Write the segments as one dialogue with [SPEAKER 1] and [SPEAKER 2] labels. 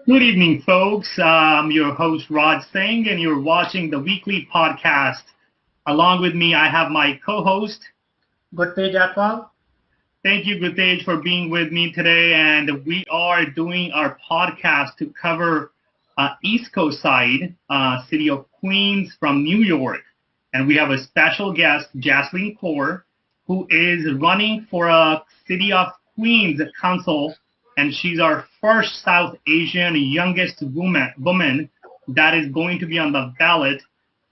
[SPEAKER 1] Good evening, folks. I'm your host, Raj Singh, and you're watching the weekly podcast. Along with me, I have my co-host.
[SPEAKER 2] Gurdwara.
[SPEAKER 1] Thank you, Gurdwara, for being with me today. And we are doing our podcast to cover East Coast side, city of Queens from New York. And we have a special guest, Jaslene Kaur, who is running for a City of Queens council, and she's our first South Asian youngest woman that is going to be on the ballot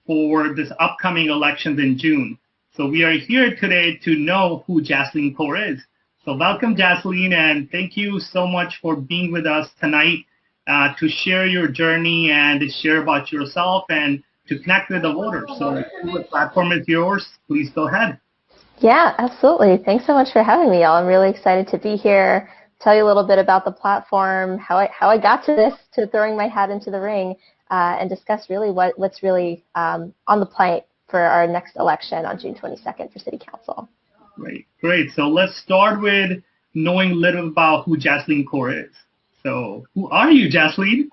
[SPEAKER 1] for this upcoming elections in June. So we are here today to know who Jaslene Kaur is. So welcome, Jaslene, and thank you so much for being with us tonight to share your journey and to share about yourself and to connect with the voters. So the platform is yours. Please go ahead.
[SPEAKER 3] Yeah, absolutely. Thanks so much for having me, y'all. I'm really excited to be here, tell you a little bit about the platform, how I got to this, to throwing my hat into the ring, and discuss really what's really on the plate for our next election on June 22nd for City Council.
[SPEAKER 1] Great. So let's start with knowing a little about who Jaslene Kaur is. So who are you, Jaslene?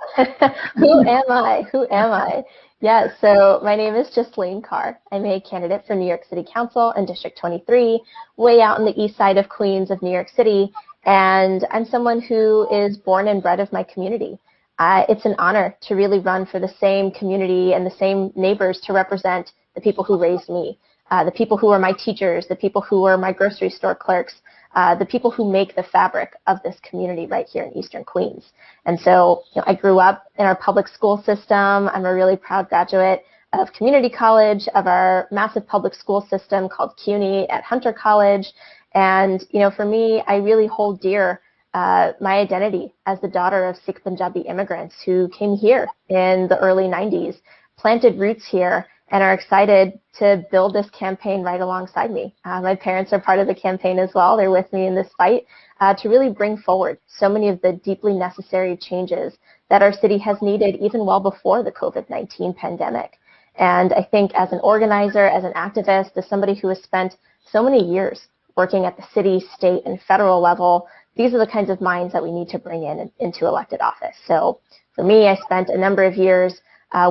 [SPEAKER 3] Who am I? Yeah, so my name is Jaslene Kaur. I'm a candidate for New York City Council in District 23, way out on the east side of Queens of New York City. And I'm someone who is born and bred of my community. It's an honor to really run for the same community and the same neighbors to represent the people who raised me, the people who are my teachers, the people who are my grocery store clerks, the people who make the fabric of this community right here in Eastern Queens. And so I grew up in our public school system. I'm a really proud graduate of community college, of our massive public school system called CUNY at Hunter College. And for me, I really hold dear my identity as the daughter of Sikh Punjabi immigrants who came here in the early 90s, planted roots here, and are excited to build this campaign right alongside me. My parents are part of the campaign as well. They're with me in this fight to really bring forward so many of the deeply necessary changes that our city has needed even well before the COVID-19 pandemic. And I think as an organizer, as an activist, as somebody who has spent so many years working at the city, state, and federal level, these are the kinds of minds that we need to bring into elected office. So for me, I spent a number of years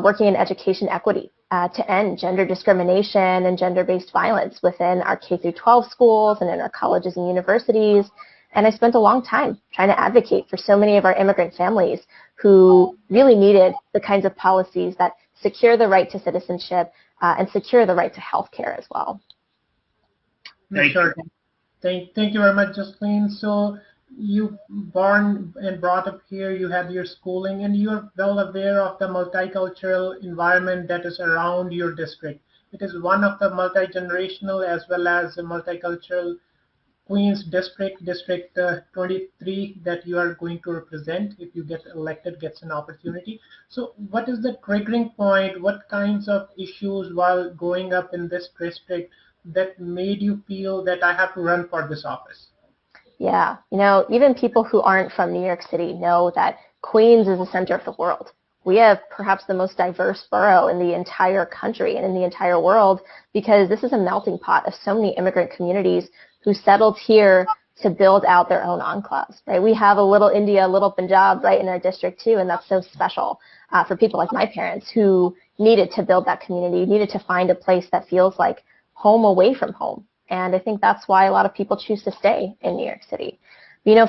[SPEAKER 3] working in education equity to end gender discrimination and gender-based violence within our K-12 schools and in our colleges and universities. And I spent a long time trying to advocate for so many of our immigrant families who really needed the kinds of policies that secure the right to citizenship and secure the right to health care as well.
[SPEAKER 2] Thank you very much, Jaslene. So you born and brought up here, you had your schooling, and you're well aware of the multicultural environment that is around your district. It is one of the multi-generational as well as a multicultural Queens district, District 23, that you are going to represent if you get elected, gets an opportunity. So what is the triggering point? What kinds of issues while growing up in this district that made you feel that I have to run for this office?
[SPEAKER 3] Yeah, even people who aren't from New York City know that Queens is the center of the world. We have perhaps the most diverse borough in the entire country and in the entire world because this is a melting pot of so many immigrant communities who settled here to build out their own enclaves, right? We have a little India, a little Punjab right in our district too, and that's so special for people like my parents who needed to build that community, needed to find a place that feels like home away from home. And I think that's why a lot of people choose to stay in New York City.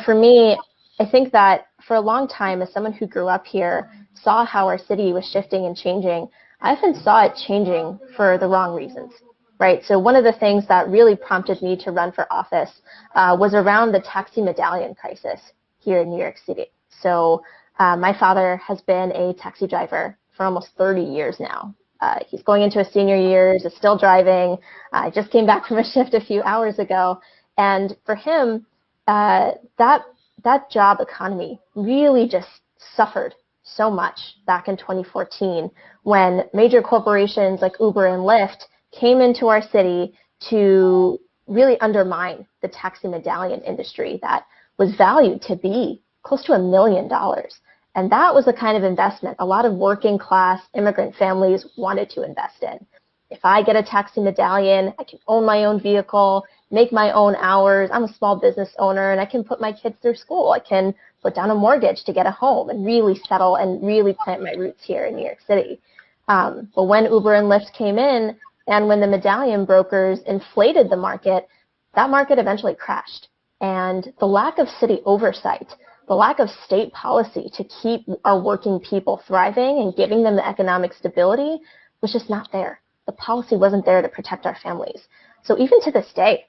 [SPEAKER 3] For me, I think that for a long time, as someone who grew up here, saw how our city was shifting and changing, I often saw it changing for the wrong reasons, right? So one of the things that really prompted me to run for office was around the taxi medallion crisis here in New York City. So my father has been a taxi driver for almost 30 years now. He's going into his senior years, is still driving. I just came back from a shift a few hours ago. And for him, that job economy really just suffered so much back in 2014 when major corporations like Uber and Lyft came into our city to really undermine the taxi medallion industry that was valued to be close to $1 million. And that was the kind of investment a lot of working class immigrant families wanted to invest in. if I get a taxi medallion, I can own my own vehicle, make my own hours. I'm a small business owner, and I can put my kids through school. I can put down a mortgage to get a home and really settle and really plant my roots here in New York City. But when Uber and Lyft came in, and when the medallion brokers inflated the market, that market eventually crashed. And the lack of city oversight, the lack of state policy to keep our working people thriving and giving them the economic stability was just not there. The policy wasn't there to protect our families. So even to this day,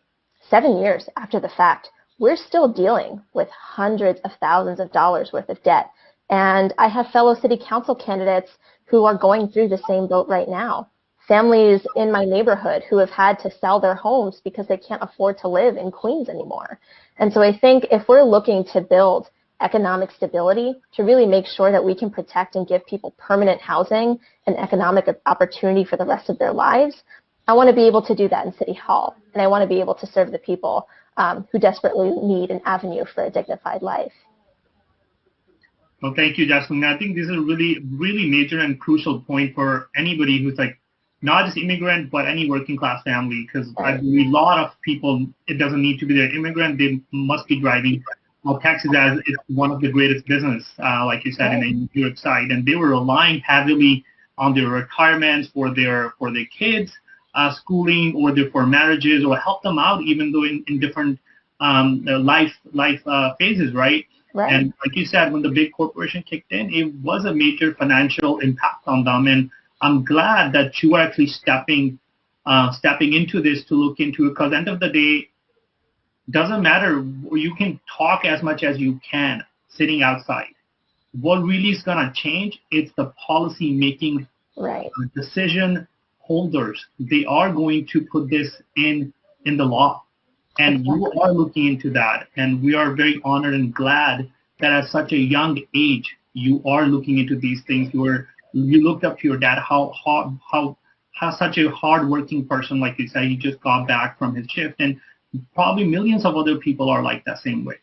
[SPEAKER 3] 7 years after the fact, we're still dealing with hundreds of thousands of dollars worth of debt. And I have fellow city council candidates who are going through the same boat right now. Families in my neighborhood who have had to sell their homes because they can't afford to live in Queens anymore. And so I think if we're looking to build economic stability, to really make sure that we can protect and give people permanent housing and economic opportunity for the rest of their lives, I want to be able to do that in City Hall. And I want to be able to serve the people who desperately need an avenue for a dignified life.
[SPEAKER 1] Well, thank you, Jasmine. I think this is a really, really major and crucial point for anybody who's like not just immigrant, but any working class family, because I believe a lot of people, it doesn't need to be their immigrant, they must be driving taxis as it's one of the greatest business, like you said, in the New York side, and they were relying heavily on their retirements for their kids, schooling, or for marriages, or help them out, even though in different life phases, right? And like you said, when the big corporation kicked in, it was a major financial impact on them. And I'm glad that you are actually stepping into this to look into it, because at the end of the day, doesn't matter. You can talk as much as you can sitting outside. What really is going to change? It's the policy making decision holders. They are going to put this in the law. And you are looking into that, and we are very honored and glad that at such a young age you are looking into these things. You looked up to your dad, how such a hard-working person, like you said, he just got back from his shift, and probably millions of other people are like that same way.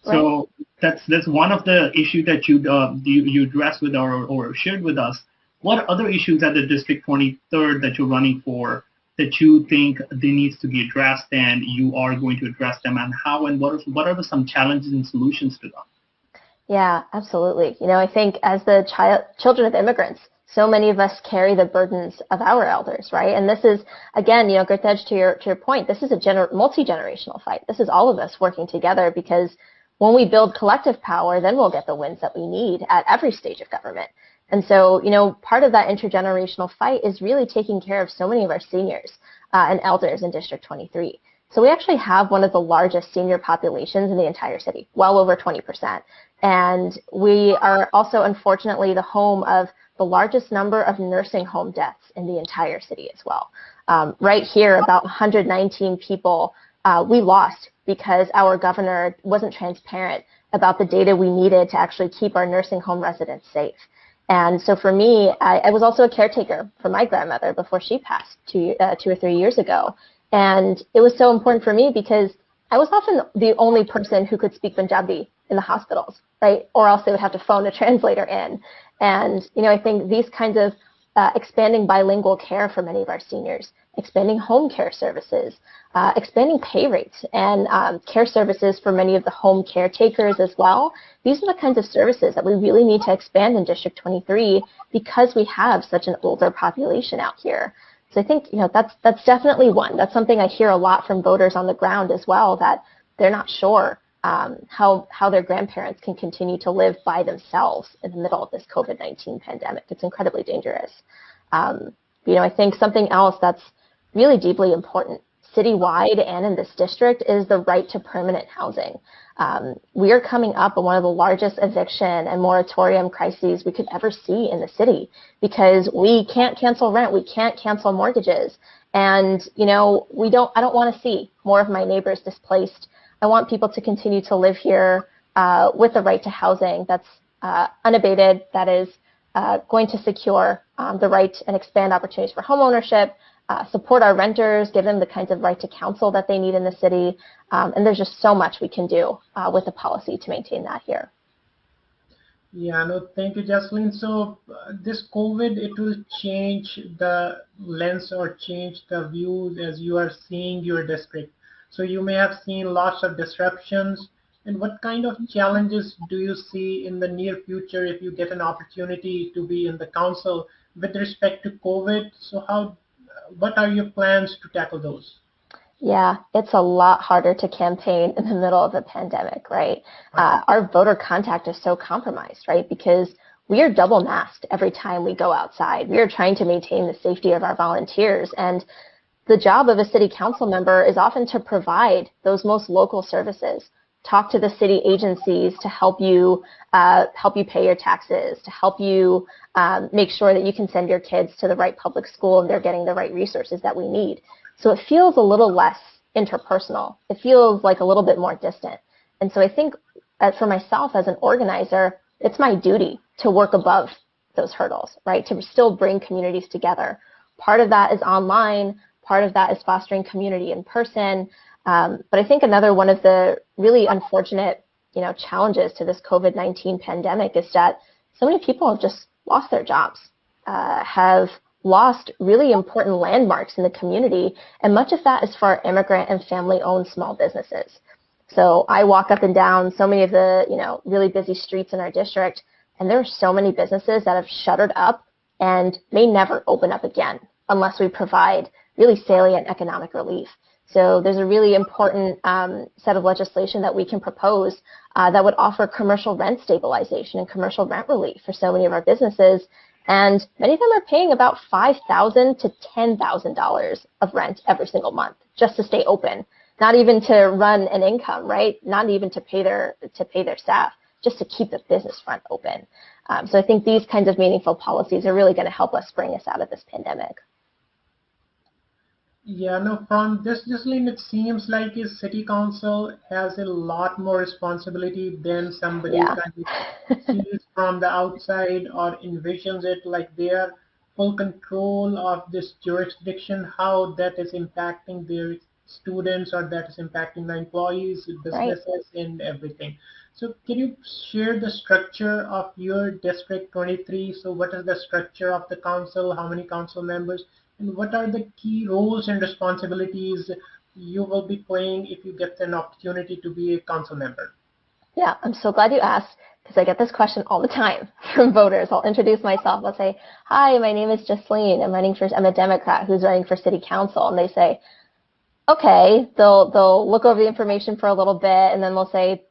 [SPEAKER 1] So that's one of the issues that you addressed with or shared with us. What other issues at the District 23rd that you're running for that you think they needs to be addressed, and you are going to address them, and how, and what are some challenges and solutions to them?
[SPEAKER 3] Yeah, absolutely. I think as the children of immigrants, so many of us carry the burdens of our elders, right? And this is, again, Gurdwara, to your point, this is a multi-generational fight. This is all of us working together, because when we build collective power, then we'll get the wins that we need at every stage of government. And so, part of that intergenerational fight is really taking care of so many of our seniors and elders in District 23. So we actually have one of the largest senior populations in the entire city, well over 20%. And we are also, unfortunately, the home of the largest number of nursing home deaths in the entire city as well. Right here, about 119 people we lost because our governor wasn't transparent about the data we needed to actually keep our nursing home residents safe. And so for me, I was also a caretaker for my grandmother before she passed 2 or 3 years ago. And it was so important for me because I was often the only person who could speak Punjabi in the hospitals, right? Or else they would have to phone a translator in. And, I think these kinds of expanding bilingual care for many of our seniors, expanding home care services, expanding pay rates and care services for many of the home caretakers as well. These are the kinds of services that we really need to expand in District 23 because we have such an older population out here. So I think that's definitely one. That's something I hear a lot from voters on the ground as well, that they're not sure how their grandparents can continue to live by themselves in the middle of this COVID-19 pandemic. It's incredibly dangerous. I think something else that's really deeply important citywide and in this district is the right to permanent housing. We are coming up on one of the largest eviction and moratorium crises we could ever see in the city because we can't cancel rent, we can't cancel mortgages, and I don't want to see more of my neighbors displaced. I want people to continue to live here with the right to housing that's unabated, that is going to secure the right and expand opportunities for homeownership, support our renters, give them the kinds of right to counsel that they need in the city. And there's just so much we can do with the policy to maintain that here.
[SPEAKER 2] Yeah, no, thank you, Jocelyn. So this COVID, it will change the lens or change the views as you are seeing your district. So you may have seen lots of disruptions. And what kind of challenges do you see in the near future if you get an opportunity to be in the council with respect to COVID? So what are your plans to tackle those?
[SPEAKER 3] Yeah, it's a lot harder to campaign in the middle of a pandemic, right?
[SPEAKER 2] Right.
[SPEAKER 3] Our voter contact is so compromised, right? Because we are double masked every time we go outside. We are trying to maintain the safety of our volunteers. And the job of a city council member is often to provide those most local services, talk to the city agencies to help you pay your taxes, to help you make sure that you can send your kids to the right public school and they're getting the right resources that we need. So it feels a little less interpersonal. It feels like a little bit more distant. And so I think for myself as an organizer, it's my duty to work above those hurdles, right? To still bring communities together. Part of that is online. Part of that is fostering community in person. But I think another one of the really unfortunate, challenges to this COVID-19 pandemic is that so many people have just lost their jobs, have lost really important landmarks in the community, and much of that is for our immigrant and family-owned small businesses. So I walk up and down so many of the, really busy streets in our district, and there are so many businesses that have shuttered up and may never open up again unless we provide really salient economic relief. So there's a really important set of legislation that we can propose that would offer commercial rent stabilization and commercial rent relief for so many of our businesses. And many of them are paying about $5,000 to $10,000 of rent every single month just to stay open, not even to run an income, right? Not even to pay their staff, just to keep the business front open. So I think these kinds of meaningful policies are really going to help us bring us out of this pandemic.
[SPEAKER 2] Yeah, no, from this, Jocelyn, it seems like a city council has a lot more responsibility than somebody
[SPEAKER 3] Yeah.
[SPEAKER 2] kind of sees from the outside or envisions it, like their full control of this jurisdiction, how that is impacting their students or that is impacting the employees,
[SPEAKER 3] Right.
[SPEAKER 2] businesses, and everything. So can you share the structure of your District 23? So what is the structure of the council? How many council members? And what are the key roles and responsibilities you will be playing if you get an opportunity to be a council member?
[SPEAKER 3] Yeah, I'm so glad you asked because I get this question all the time from voters. I'll introduce myself. I'll say, hi, my name is Justine. I'm a Democrat who's running for city council. And they say, okay, they'll look over the information for a little bit and then they'll say,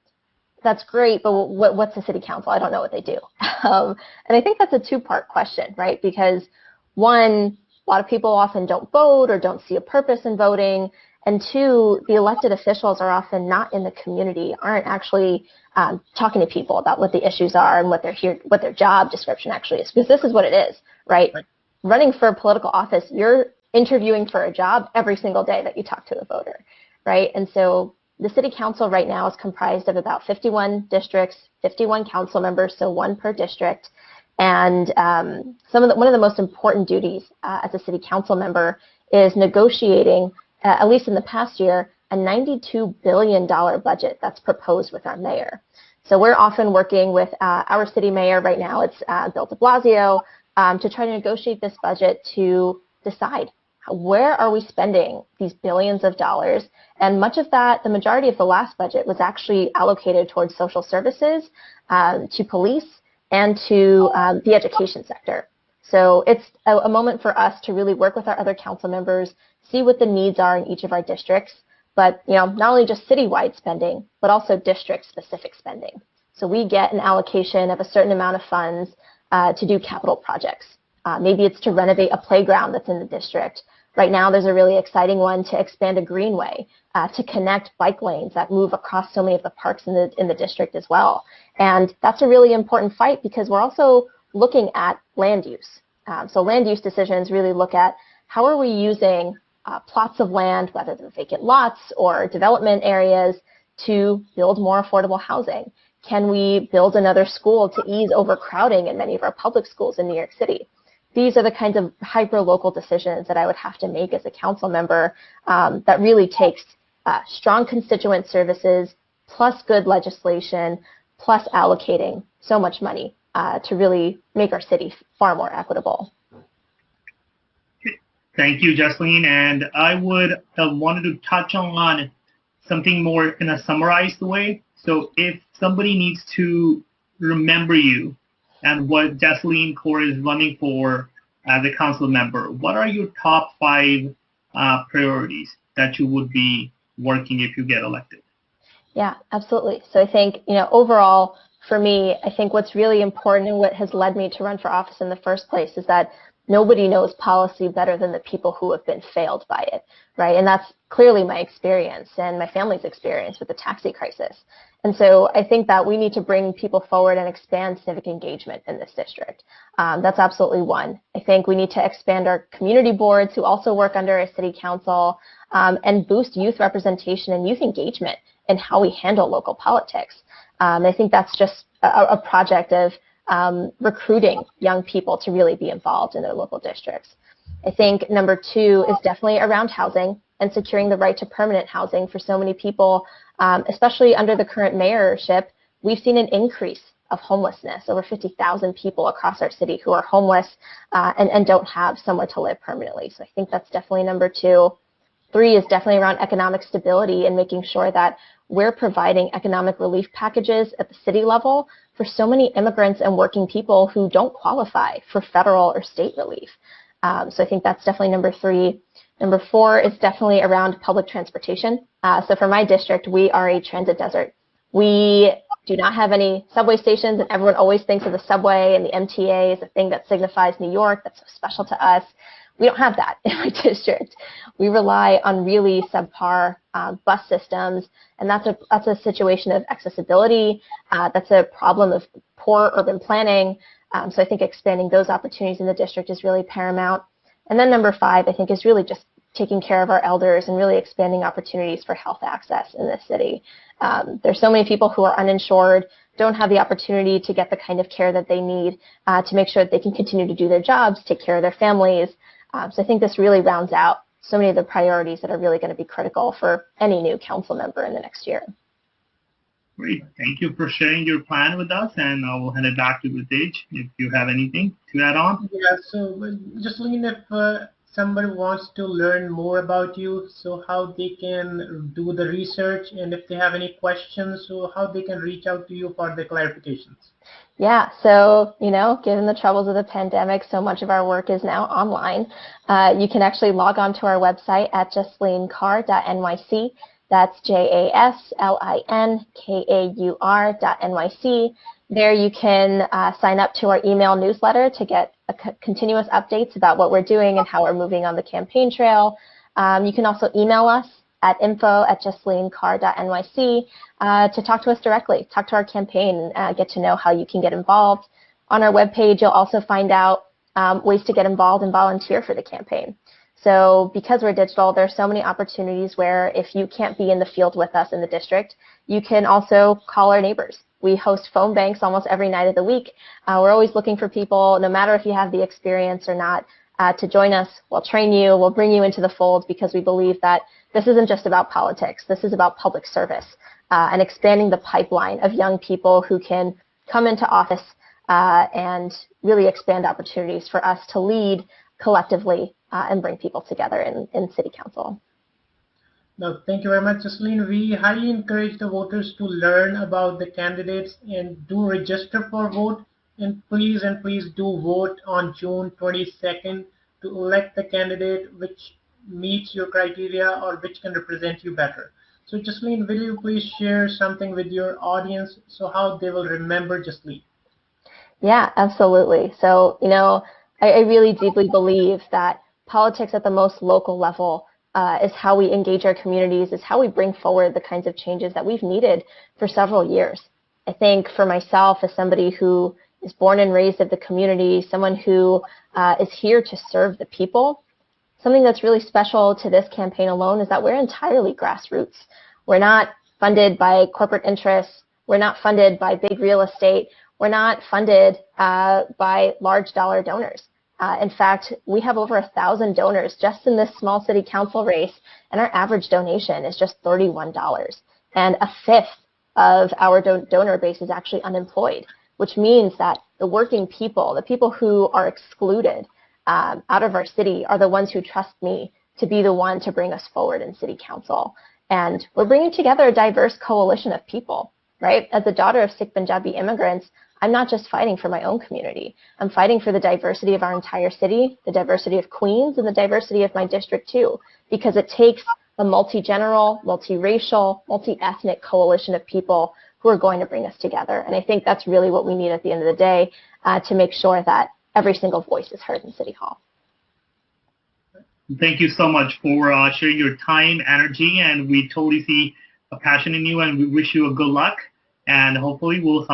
[SPEAKER 3] that's great, but what's the city council? I don't know what they do. And I think that's a two-part question, right? Because one, a lot of people often don't vote or don't see a purpose in voting. And two, the elected officials are often not in the community, aren't actually talking to people about what the issues are and what their job description actually is. Because this is what it is, right? Running for a political office, you're interviewing for a job every single day that you talk to a voter, right? And so the city council right now is comprised of about 51 districts, 51 council members, so one per district. And one of the most important duties as a city council member is negotiating, at least in the past year, a $92 billion budget that's proposed with our mayor. So we're often working with our city mayor right now, it's Bill de Blasio, to try to negotiate this budget to decide where are we spending these billions of dollars. And much of that, the majority of the last budget was actually allocated towards social services, to police, and to the education sector. So it's a moment for us to really work with our other council members, see what the needs are in each of our districts, but not only just citywide spending, but also district-specific spending. So we get an allocation of a certain amount of funds to do capital projects. Maybe it's to renovate a playground that's in the district. Right now, there's a really exciting one to expand a greenway, to connect bike lanes that move across so many of the parks in the district as well. And that's a really important fight because we're also looking at land use. So land use decisions really look at how are we using plots of land, whether they're vacant lots or development areas, to build more affordable housing. Can we build another school to ease overcrowding in many of our public schools in New York City? These are the kinds of hyper-local decisions that I would have to make as a council member that really takes strong constituent services, plus good legislation, plus allocating so much money to really make our city far more equitable.
[SPEAKER 1] Thank you, Jesseline. And I would wanted to touch on something more in a summarized way. So if somebody needs to remember you and what Jesseline Kaur is running for as a council member, what are your top 5 priorities that you would be working if you get elected?
[SPEAKER 3] Yeah, absolutely. So I think, overall, for me, I think what's really important and what has led me to run for office in the first place is that nobody knows policy better than the people who have been failed by it, right? And that's clearly my experience and my family's experience with the taxi crisis. And so I think that we need to bring people forward and expand civic engagement in this district. That's absolutely one. I think we need to expand our community boards who also work under a city council and boost youth representation and youth engagement in how we handle local politics. I think that's just a project of recruiting young people to really be involved in their local districts. I think number 2 is definitely around housing and securing the right to permanent housing for so many people, especially under the current mayorship. We've seen an increase of homelessness, over 50,000 people across our city who are homeless and don't have somewhere to live permanently. So I think that's definitely number 2. 3 is definitely around economic stability and making sure that we're providing economic relief packages at the city level for so many immigrants and working people who don't qualify for federal or state relief. So I think that's definitely number 3. Number 4 is definitely around public transportation. So for my district, we are a transit desert. We do not have any subway stations, and everyone always thinks of the subway and the MTA as a thing that signifies New York, that's so special to us. We don't have that in my district. We rely on really subpar bus systems, and that's a situation of accessibility. That's a problem of poor urban planning. So I think expanding those opportunities in the district is really paramount. And then number 5, I think, is really just taking care of our elders and really expanding opportunities for health access in this city. There's so many people who are uninsured, don't have the opportunity to get the kind of care that they need to make sure that they can continue to do their jobs, take care of their families. So I think this really rounds out so many of the priorities that are really going to be critical for any new council member in the next year.
[SPEAKER 1] Great. Thank you for sharing your plan with us, and I will hand it back to Gurdwara if you have anything to add on.
[SPEAKER 2] Yeah, so Jesseline, if somebody wants to learn more about you, so how they can do the research, and if they have any questions, so how they can reach out to you for the clarifications.
[SPEAKER 3] Yeah, so, given the troubles of the pandemic, so much of our work is now online. You can actually log on to our website at jaslinkar.nyc. That's jaslinkar.nyc. There you can sign up to our email newsletter to get continuous updates about what we're doing and how we're moving on the campaign trail. You can also email us at info@jaslinkar.nyc to talk to us directly, talk to our campaign, and get to know how you can get involved. On our webpage, you'll also find out ways to get involved and volunteer for the campaign. So because we're digital, there's so many opportunities where if you can't be in the field with us in the district, you can also call our neighbors. We host phone banks almost every night of the week. We're always looking for people, no matter if you have the experience or not, to join us. We'll train you, we'll bring you into the fold, because we believe that this isn't just about politics. This is about public service and expanding the pipeline of young people who can come into office and really expand opportunities for us to lead collectively and bring people together in City Council.
[SPEAKER 2] No, thank you very much, Jesseline. We highly encourage the voters to learn about the candidates and do register for vote. And please do vote on June 22nd to elect the candidate which meets your criteria or which can represent you better. So Jesseline, will you please share something with your audience so how they will remember Jesseline?
[SPEAKER 3] Yeah, absolutely. So, I really deeply believe that politics at the most local level is how we engage our communities, is how we bring forward the kinds of changes that we've needed for several years. I think for myself, as somebody who is born and raised of the community, someone who is here to serve the people, something that's really special to this campaign alone is that we're entirely grassroots. We're not funded by corporate interests. We're not funded by big real estate. We're not funded by large dollar donors. In fact, we have over 1,000 donors just in this small city council race, and our average donation is just $31. And a fifth of our donor base is actually unemployed, which means that the working people, the people who are excluded out of our city, are the ones who trust me to be the one to bring us forward in city council. And we're bringing together a diverse coalition of people, right? As a daughter of Sikh Punjabi immigrants, I'm not just fighting for my own community. I'm fighting for the diversity of our entire city, the diversity of Queens, and the diversity of my district too, because it takes a multi-general, multi-racial, multi-ethnic coalition of people who are going to bring us together. And I think that's really what we need at the end of the day to make sure that every single voice is heard in City Hall.
[SPEAKER 1] Thank you so much for sharing your time, energy, and we totally see a passion in you, and we wish you a good luck. And hopefully we'll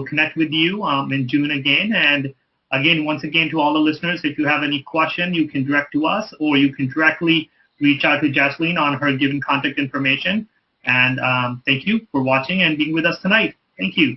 [SPEAKER 1] connect with you in June again. And again, once again, to all the listeners, if you have any question, you can direct to us, or you can directly reach out to Jasleen on her given contact information. And thank you for watching and being with us tonight. Thank you.